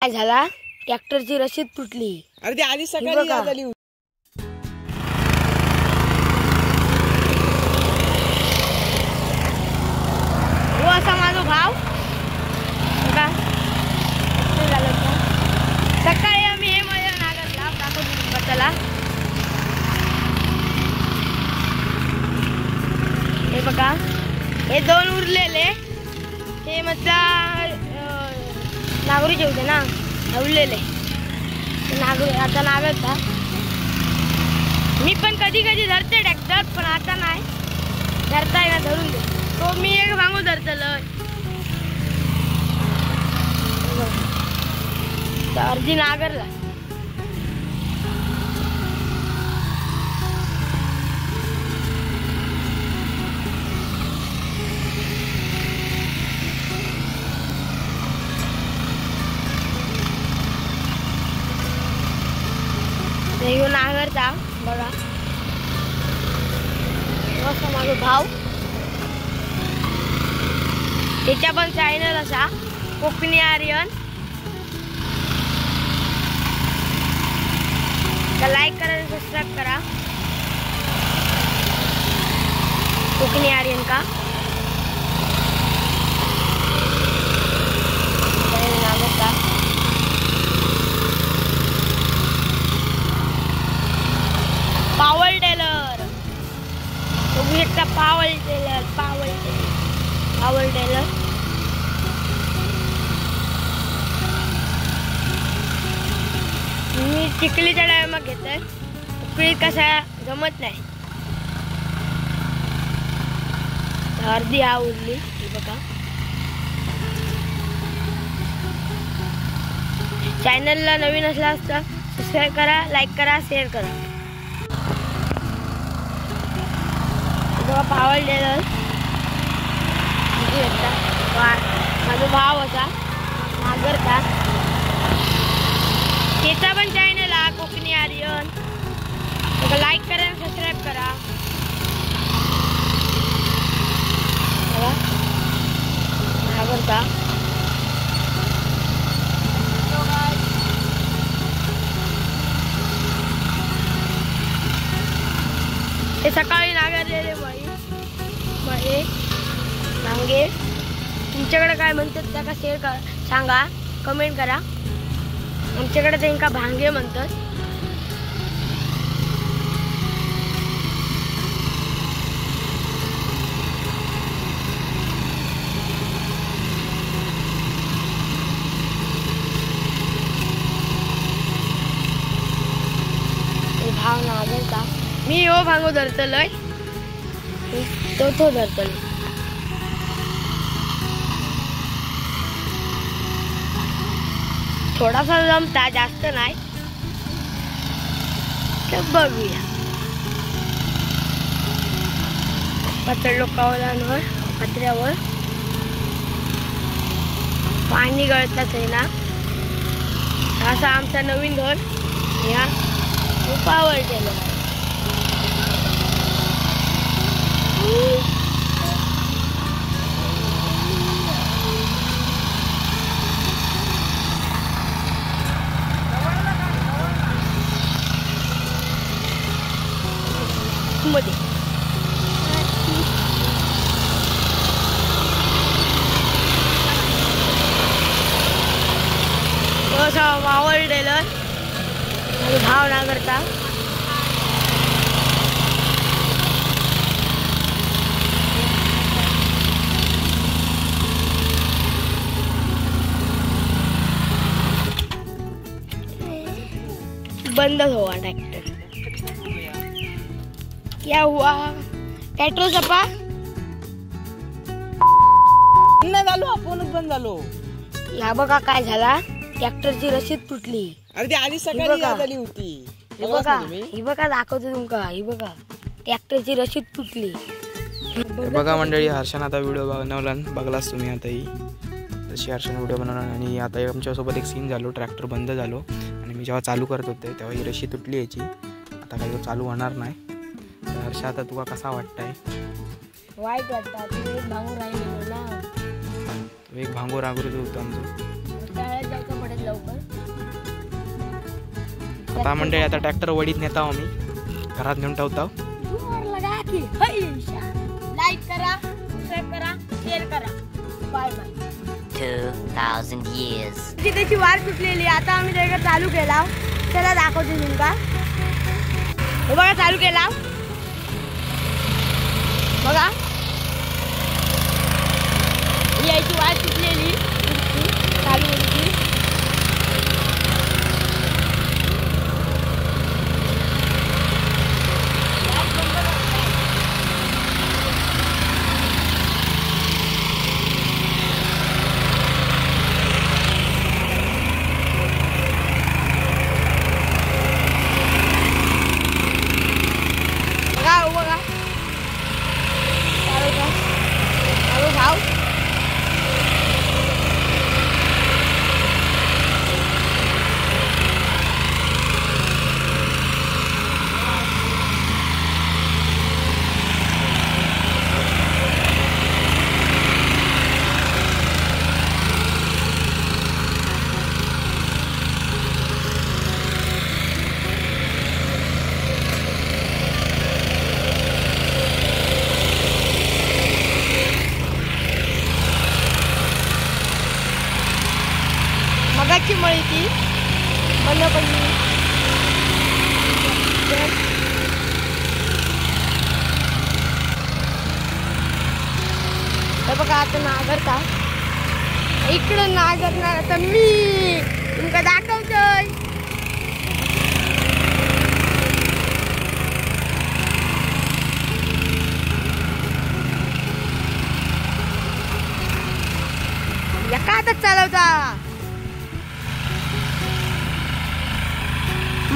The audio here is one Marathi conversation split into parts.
काय झाला? ट्रॅक्टरची रशीद तुटली. अरे ती आधी सकाळी आली होती. हो असा माझा भाव बघा. सकाळी आम्ही हे माझ्या नागरला दाखवतो त्याला. हे बघा, हे दोन उरलेले हे मतलब नागरीचे होते ना, उरलेले नागरी आता नागरता. मी पण कधी कधी धरते ट्रॅक्टर, पण आता नाही धरताय ना, धरून दे तो. मी एक भांगू धरतलं अर्धी नागरला. नागरता बघा. मस्त माझा भाव. त्याच्या पण चॅनल असा कोकणी आर्यन, लाईक करा, सबस्क्राईब करा. कोकणी आर्यन का पावल टेलर बघू शकता. पावल टेलर, पावल टेलर, पावल टेलर. मी चिखलीच्या टायमात घेतोय, उकळीत कसा जमत नाही. अर्धी हा उरली बघा. चॅनलला नवीन असला असता सबस्क्राईब करा, लाईक करा, शेअर करा. पावल टेलर माझा भाव असा नागरता. त्याचा पण चॅनल हा कोकणी आर्यन. लाईक करा, सबस्क्राईब करा. नागरता हे सकाळी नागरलेले मळे भांगे. तुमच्याकडे काय म्हणतात त्याका शेअर करा, सांगा, कमेंट करा. आमच्याकडे त्यांना भांगे म्हणतात. भाव नागरता. मी हो भांगो धरतलय, तो धरतल. थोडासा जमता, जास्त नाही. तर बघूया. पत्र्या कावलांवर, पत्र्यावर पाणी गळतात आहे ना. असा आमचा नवीन घर या पावल टेलर. मध्ये पावल टेलर भाव नागरता. बंद हुआ ट्रैक्टर. क्या हुआ? पेट्रोल सपा नाही झालो, आपणच बंद झालो. या बघा काय झाला. ट्रॅक्टरची रशीद तुटली. अरे ती आधी सकाळी आली होती. हे बघा, ही बघा दाखवतो तुमका. ही बघा ट्रॅक्टरची रशीद तुटली. बघा मंडळी, हर्षाने आता व्हिडिओ बनवला, बघलाच तुम्ही. आता ही तशी हर्षाने व्हिडिओ बनवला. आणि आता आमच्यासोबत एक सीन झालो. ट्रॅक्टर बंद झालो आणि मी जेव्हा चालू करत होते तेव्हा ही रशी तुटली याची. आता काही तो चालू होणार नाही. तर हर्षा, आता तुला कसा वाटतंय? वाईट वाटतं. तू एक भांगूर राहिलेलो ना, एक भांगोर आगरू होतो आमचं. जायचं पडत नाहीत लवकर. आता मंडळी आता ट्रॅक्टर वडीत नेता आम्ही घरात नेऊन ठेवतो. लाईक करा, सबस्क्राईब करा, शेअर करा. Bye bye. 2000 years. त्याची वाट सुटलेली. आता आम्ही त्याला चालू केला. त्याला दाखवते तुमका. हे बघा चालू केला बघा. याची वाट सुटलेली चालू होती. बघा चालू भाव. मगाची मळी ती बंद पडली. हे बघा आता नागरता इकडं नागरणार. आता मी तुमका दाखवतोय. एका हातात चालवता.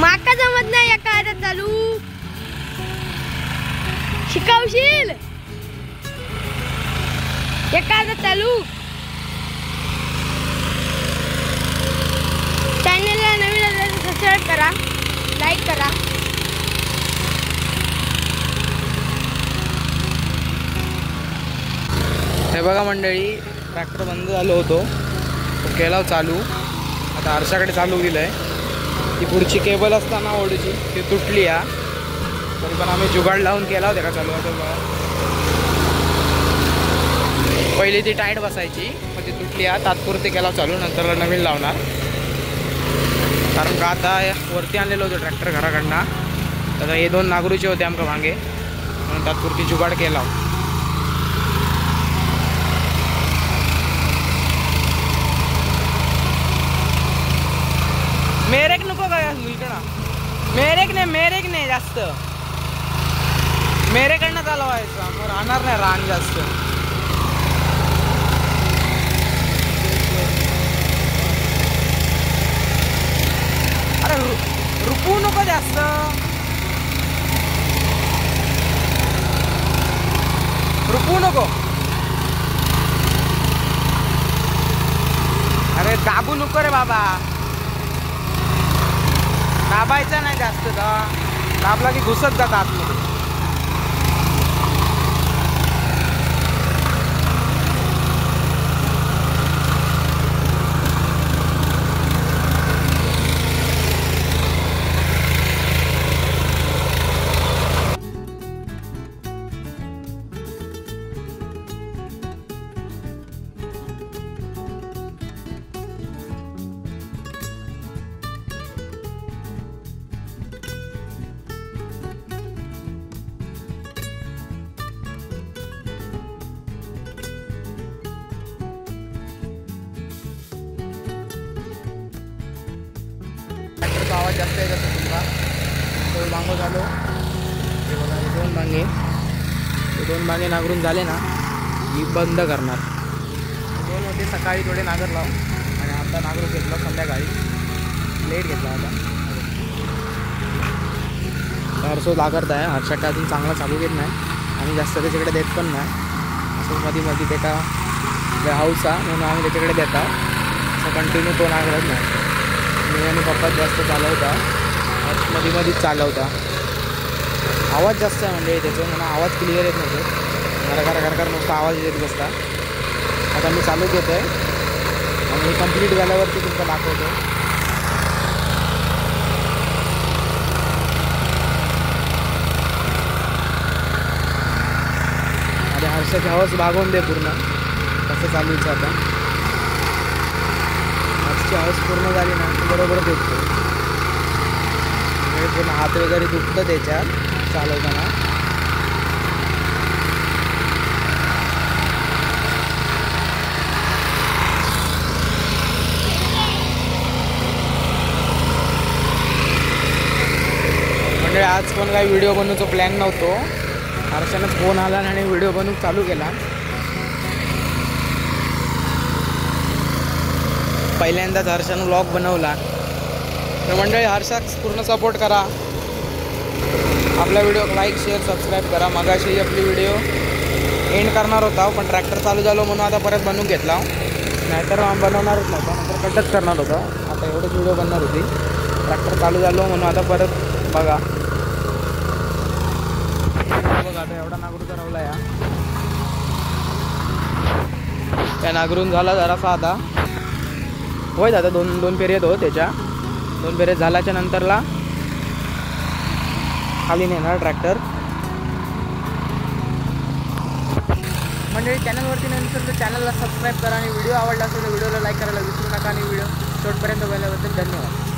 माका जमत नाही एका हातात चालू. शिकवशील एका हातात चालू. चॅनलला नवीन आलं तर सबस्क्राईब करा, लाईक करा. हे बघा मंडळी ट्रॅक्टर बंद झालो होतो तो केला चालू. आता हर्षाकडे चालू केलं आहे. ती पुढची केबल असताना ओढूची ती तुटली या. तरी पण आम्ही जुगाड लावून केला होता का चालू होतं बघा. पहिली ती टाईट बसायची मग ती तुटली या. तात्पुरती केला चालू नंतर नवीन लावणार. कारण का आता वरती आणलेलं होतं ट्रॅक्टर घराकडनं. तर हे 2 नागरूचे होते आमच्या मागे म्हणून तात्पुरती जुगाड केला. मेरेक नको काय इकडं. मेरेक नाही जास्त. मेरेकडनं चालवायचं मग राहणार नाही रान जास्त. अरे रुपू नको जास्त. रुपू नको. अरे दाबू नको रे बाबा. दाबायचा नाही जास्त. दाबला की घुसत जात आतमध्ये. आवाज जास्त आहे तसं तुमचा. तो बांगो झालो. हे बघा हे 2 बांगे. ते 2 बांगे नांगरून झाले ना ही बंद करणार. 2 होते सकाळी थोडे नांगर लाव आणि आता नांगरून घेतलं संध्याकाळी. लेट घेतला आता. हर्षो लागत आहे. हर्षाकडे अजून चांगला चालू घेत नाही आणि जास्त त्याच्याकडे देत पण नाही. असं मध्ये ते का हाऊस आहे म्हणून आम्ही त्याच्याकडे देता. असं कंटिन्यू तो नांगरत नाही. मी आणि पप्पा जास्त चालवता. मधीच चालवता. आवाज जास्त आहे म्हणजे त्याचं म्हणून आवाज क्लिअर येत नव्हतो. घरघर नुसता आवाज येत बसता. आता मी चालू घेतो आहे हे कंप्लीट झाल्यावरती तुमचं दाखवतो. आणि हर्षाची हवस भागवून दे पूर्ण. कसं चालूच आता हर्षची हवस पूर्ण झाली ना की बरोबर भेटतो. पूर्ण हात वगैरे दुखतं त्याच्यात चालवताना. म्हणजे आज पण काही व्हिडिओ बनवण्याचा प्लॅन नव्हतो. हर्षानंच फोन आला आणि व्हिडिओ बनवून चालू केला. पहिल्यांदाच हर्षानं व्लॉग बनवला. तर मंडळी हर्षाच पूर्ण सपोर्ट करा. आपला व्हिडिओ लाईक शेअर सबस्क्राईब करा. मगाशी आपली व्हिडिओ एंड करणार होता पण ट्रॅक्टर चालू झालो म्हणून आता परत बनवून घेतला. नाहीतर बनवणारच नव्हता, नंतर कटच करणार होता. आता एवढंच व्हिडिओ बनणार होती. ट्रॅक्टर चालू झालो म्हणून आता परत बघा. आता एवढा नागरू करवला या. त्या नागरून झाला जरासा आता. होय दादा दोन फेऱ्यात हो. त्याच्या 2 फेऱ्यात झाल्याच्या नंतरला खाली नेणार ट्रॅक्टर. मंडळी चॅनलवरती नंतर तर चॅनलला सबस्क्राईब करा आणि व्हिडिओ आवडला असेल तर व्हिडिओला लाईक करायला विसरू नका आणि व्हिडिओ शेवटपर्यंत बघितल्याबद्दल धन्यवाद.